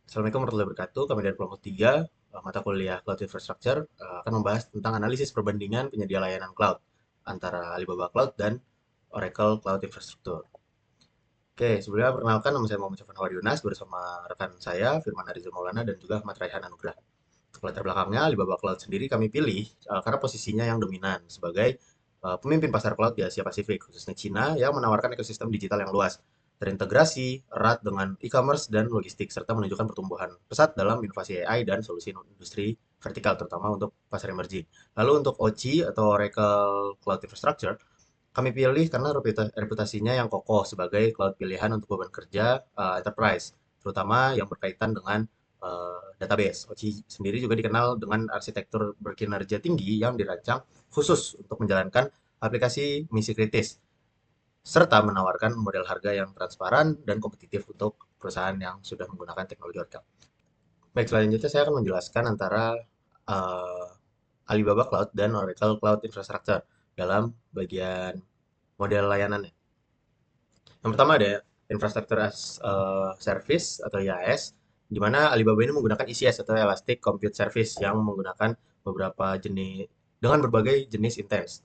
Assalamualaikum warahmatullahi wabarakatuh. Kami dari kelompok 3, mata kuliah Cloud Infrastructure, akan membahas tentang analisis perbandingan penyedia layanan cloud antara Alibaba Cloud dan Oracle Cloud Infrastructure. Oke, sebelumnya perkenalkan nama saya Muhammad Syafan Hawadionas bersama rekan saya Firman Arizal Maulana dan juga Ahmad Raihan Anugrah. Untuk latar belakangnya, Alibaba Cloud sendiri kami pilih karena posisinya yang dominan sebagai pemimpin pasar cloud di Asia Pasifik, khususnya Cina, yang menawarkan ekosistem digital yang luas, terintegrasi erat dengan e-commerce dan logistik, serta menunjukkan pertumbuhan pesat dalam inovasi AI dan solusi industri vertikal, terutama untuk pasar emerging. Lalu untuk OCI atau Oracle Cloud Infrastructure, kami pilih karena reputasinya yang kokoh sebagai cloud pilihan untuk beban kerja enterprise, terutama yang berkaitan dengan database. OCI sendiri juga dikenal dengan arsitektur berkinerja tinggi yang dirancang khusus untuk menjalankan aplikasi misi kritis, serta menawarkan model harga yang transparan dan kompetitif untuk perusahaan yang sudah menggunakan teknologi Oracle. Baik, selanjutnya saya akan menjelaskan antara uh, Alibaba Cloud dan Oracle Cloud Infrastructure dalam bagian model layanannya. Yang pertama ada Infrastructure as Service atau IaaS, di mana Alibaba ini menggunakan ECS atau Elastic Compute Service yang menggunakan beberapa jenis dengan berbagai jenis intens.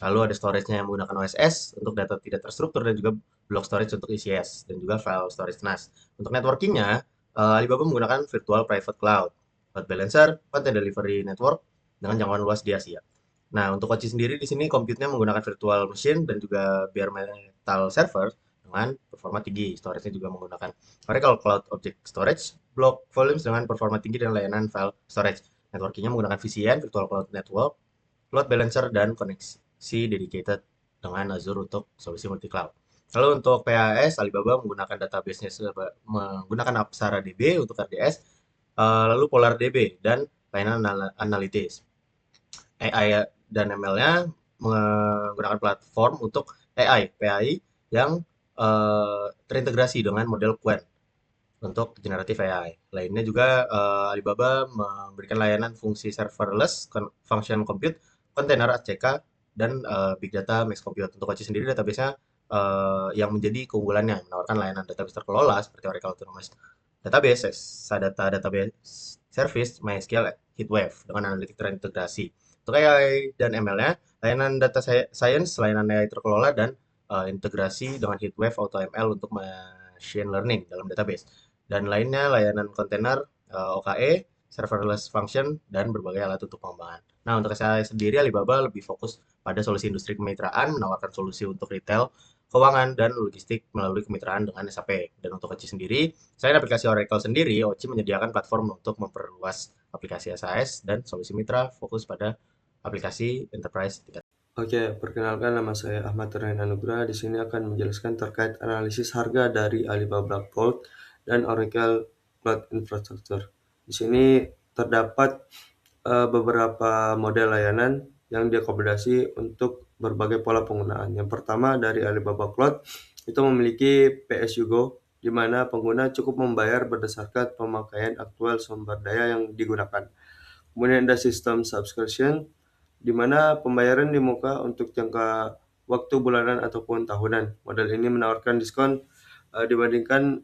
Lalu ada storage-nya yang menggunakan OSS untuk data tidak terstruktur dan juga block storage untuk ECS dan juga file storage NAS. Untuk networking-nya, Alibaba menggunakan virtual private cloud, load balancer, content delivery network dengan jangkauan luas di Asia. Nah, untuk Koci sendiri di sini compute-nya menggunakan virtual machine dan juga bare metal server dengan performa tinggi. Storage-nya juga menggunakan Oracle Cloud Object Storage, block volumes dengan performa tinggi dan layanan file storage. Networking-nya menggunakan VCN, Virtual Cloud Network, load balancer, dan koneksi dedicated dengan Azure untuk solusi multi cloud. Lalu untuk PAS, Alibaba menggunakan database-nya menggunakan Apsara DB untuk RDS, lalu Polar DB dan layanan analitis. AI dan ML-nya menggunakan platform untuk AI, PAI yang terintegrasi dengan model Qwen untuk generatif AI. Lainnya juga Alibaba memberikan layanan fungsi serverless, function compute, container ACK, dan big data max compute. Untuk Koci sendiri database-nya yang menjadi keunggulannya menawarkan layanan database terkelola seperti Oracle Autonomous Database, Exadata Database Service, MySQL, Heatwave dengan analitik terintegrasi. Untuk AI dan ML-nya, layanan data science, layanan AI terkelola, dan integrasi dengan Heatwave AutoML untuk machine learning dalam database. Dan lainnya layanan kontainer, OKE, serverless function, dan berbagai alat untuk pengembangan. Nah, untuk saya sendiri, Alibaba lebih fokus pada solusi industri kemitraan, menawarkan solusi untuk retail, keuangan, dan logistik melalui kemitraan dengan SAP. Dan untuk OCI sendiri, selain aplikasi Oracle sendiri, OCI menyediakan platform untuk memperluas aplikasi SAS dan solusi mitra fokus pada aplikasi enterprise tingkat. Oke, perkenalkan nama saya Ahmad Raihan Anugrah. Di sini akan menjelaskan terkait analisis harga dari Alibaba Cloud dan Oracle Cloud Infrastructure. Di sini terdapat beberapa model layanan yang diakomodasi untuk berbagai pola penggunaan. Yang pertama dari Alibaba Cloud itu memiliki PSU-Go, di mana pengguna cukup membayar berdasarkan pemakaian aktual sumber daya yang digunakan. Kemudian ada sistem subscription, di mana pembayaran di muka untuk jangka waktu bulanan ataupun tahunan. Model ini menawarkan diskon dibandingkan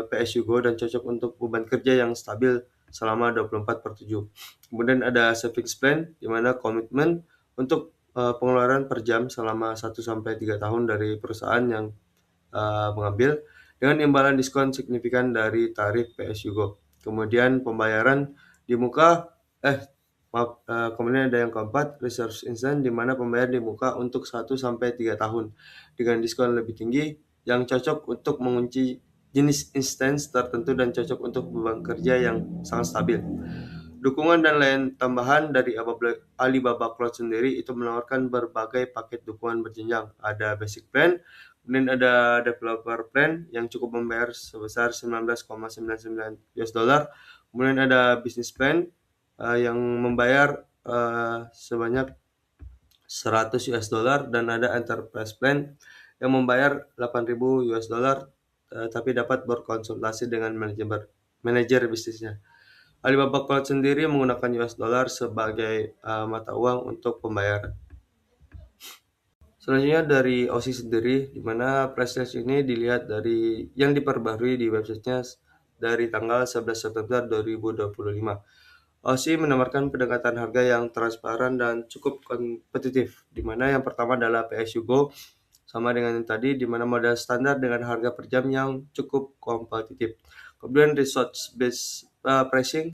PSU Go dan cocok untuk beban kerja yang stabil selama 24/7. Kemudian ada savings plan, di mana komitmen untuk pengeluaran per jam selama 1 sampai 3 tahun dari perusahaan yang mengambil dengan imbalan diskon signifikan dari tarif PSU Go. Kemudian pembayaran di muka maaf, kemudian ada yang keempat, research instant, di mana pembayaran di muka untuk 1 sampai 3 tahun dengan diskon lebih tinggi yang cocok untuk mengunci jenis instance tertentu dan cocok untuk beban kerja yang sangat stabil. Dukungan dan layanan tambahan dari Alibaba Cloud sendiri itu menawarkan berbagai paket dukungan berjenjang. Ada basic plan, kemudian ada developer plan yang cukup membayar sebesar 19,99 US dollar. Kemudian ada business plan yang membayar sebanyak 100 US dollar dan ada enterprise plan yang membayar 8.000 US dollar tapi dapat berkonsultasi dengan manajer bisnisnya. Alibaba Cloud sendiri menggunakan US dollar sebagai mata uang untuk pembayaran. Selanjutnya dari OSI sendiri, di mana price list ini dilihat dari yang diperbarui di websitenya dari tanggal 11 September 2025. OSI menawarkan pendekatan harga yang transparan dan cukup kompetitif, di mana yang pertama adalah PSU Go, sama dengan yang tadi, di mana modal standar dengan harga per jam yang cukup kompetitif. Kemudian resource based pricing,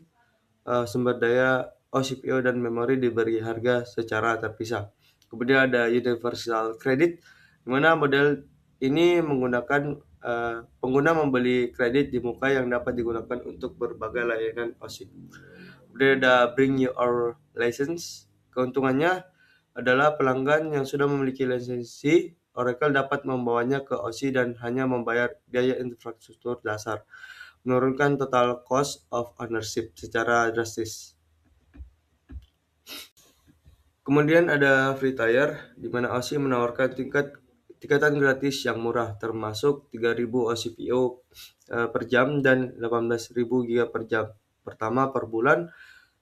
sumber daya OCPO dan memori diberi harga secara terpisah. Kemudian ada universal credit, di mana model ini menggunakan pengguna membeli kredit di muka yang dapat digunakan untuk berbagai layanan OSI. Kemudian ada bring your license. Keuntungannya adalah pelanggan yang sudah memiliki lisensi Oracle dapat membawanya ke OSI dan hanya membayar biaya infrastruktur dasar, menurunkan total cost of ownership secara drastis. Kemudian ada free tier, di mana OSI menawarkan tikatan gratis yang murah, termasuk 3.000 OCPO per jam dan 18.000 GB per jam. Pertama per bulan,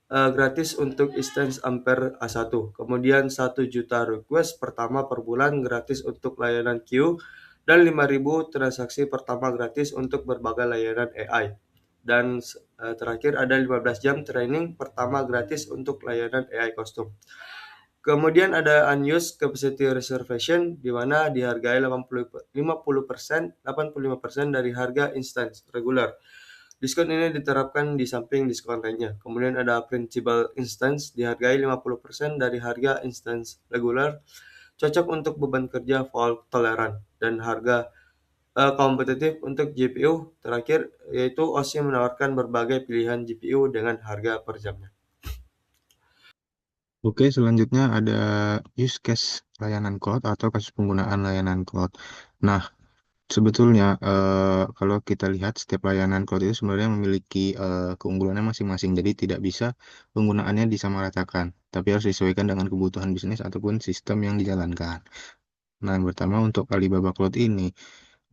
gratis untuk instance Ampere A1. Kemudian 1 juta request pertama per bulan gratis untuk layanan queue, dan 5.000 transaksi pertama gratis untuk berbagai layanan AI. Dan terakhir ada 15 jam training pertama gratis untuk layanan AI custom. Kemudian ada unused capacity reservation, di mana dihargai 85% dari harga instance regular. Diskon ini diterapkan di samping diskon lainnya. Kemudian ada principal instance, dihargai 50% dari harga instance regular, cocok untuk beban kerja fault tolerant, dan harga kompetitif untuk GPU. Terakhir, yaitu OSI menawarkan berbagai pilihan GPU dengan harga per jamnya. Oke, selanjutnya ada use case layanan cloud atau kasus penggunaan layanan cloud. Nah, sebetulnya kalau kita lihat setiap layanan cloud itu sebenarnya memiliki keunggulannya masing-masing. Jadi tidak bisa penggunaannya disamaratakan, tapi harus disesuaikan dengan kebutuhan bisnis ataupun sistem yang dijalankan. Nah, yang pertama untuk Alibaba Cloud ini,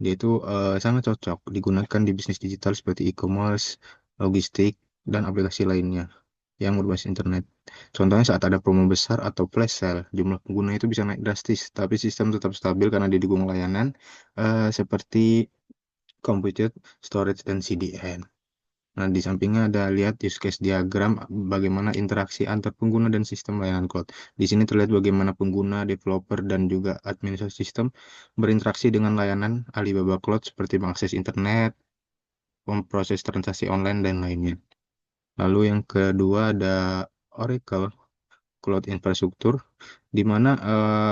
dia itu sangat cocok digunakan di bisnis digital seperti e-commerce, logistik, dan aplikasi lainnya yang berbasis internet. Contohnya saat ada promo besar atau flash sale, jumlah pengguna itu bisa naik drastis, tapi sistem tetap stabil karena didukung layanan seperti computer, storage, dan CDN. Nah, di sampingnya ada lihat use case diagram bagaimana interaksi antar pengguna dan sistem layanan cloud. Di sini terlihat bagaimana pengguna, developer, dan juga administrasi sistem berinteraksi dengan layanan Alibaba Cloud seperti mengakses internet, memproses transaksi online, dan lainnya. Lalu yang kedua ada Oracle Cloud Infrastructure, di mana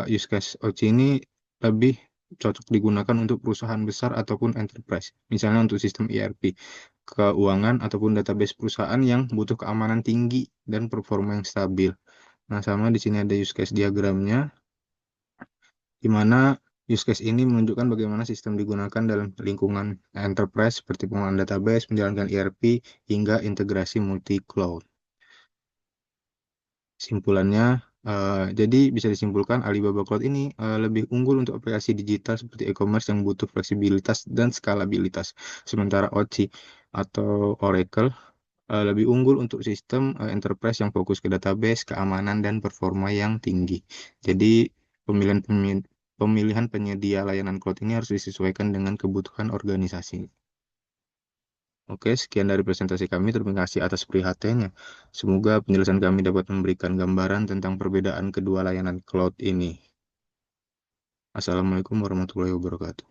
use case OC ini lebih cocok digunakan untuk perusahaan besar ataupun enterprise, misalnya untuk sistem ERP, keuangan, ataupun database perusahaan yang butuh keamanan tinggi dan performa yang stabil. Nah, sama di sini ada use case diagramnya, di mana use case ini menunjukkan bagaimana sistem digunakan dalam lingkungan enterprise seperti pengelolaan database, menjalankan ERP, hingga integrasi multi-cloud. Simpulannya, jadi bisa disimpulkan Alibaba Cloud ini lebih unggul untuk aplikasi digital seperti e-commerce yang butuh fleksibilitas dan skalabilitas. Sementara OC atau Oracle lebih unggul untuk sistem enterprise yang fokus ke database, keamanan, dan performa yang tinggi. Jadi pemilihan penyedia layanan cloud ini harus disesuaikan dengan kebutuhan organisasi. Oke, sekian dari presentasi kami. Terima kasih atas prihatinnya. Semoga penjelasan kami dapat memberikan gambaran tentang perbedaan kedua layanan cloud ini. Assalamualaikum warahmatullahi wabarakatuh.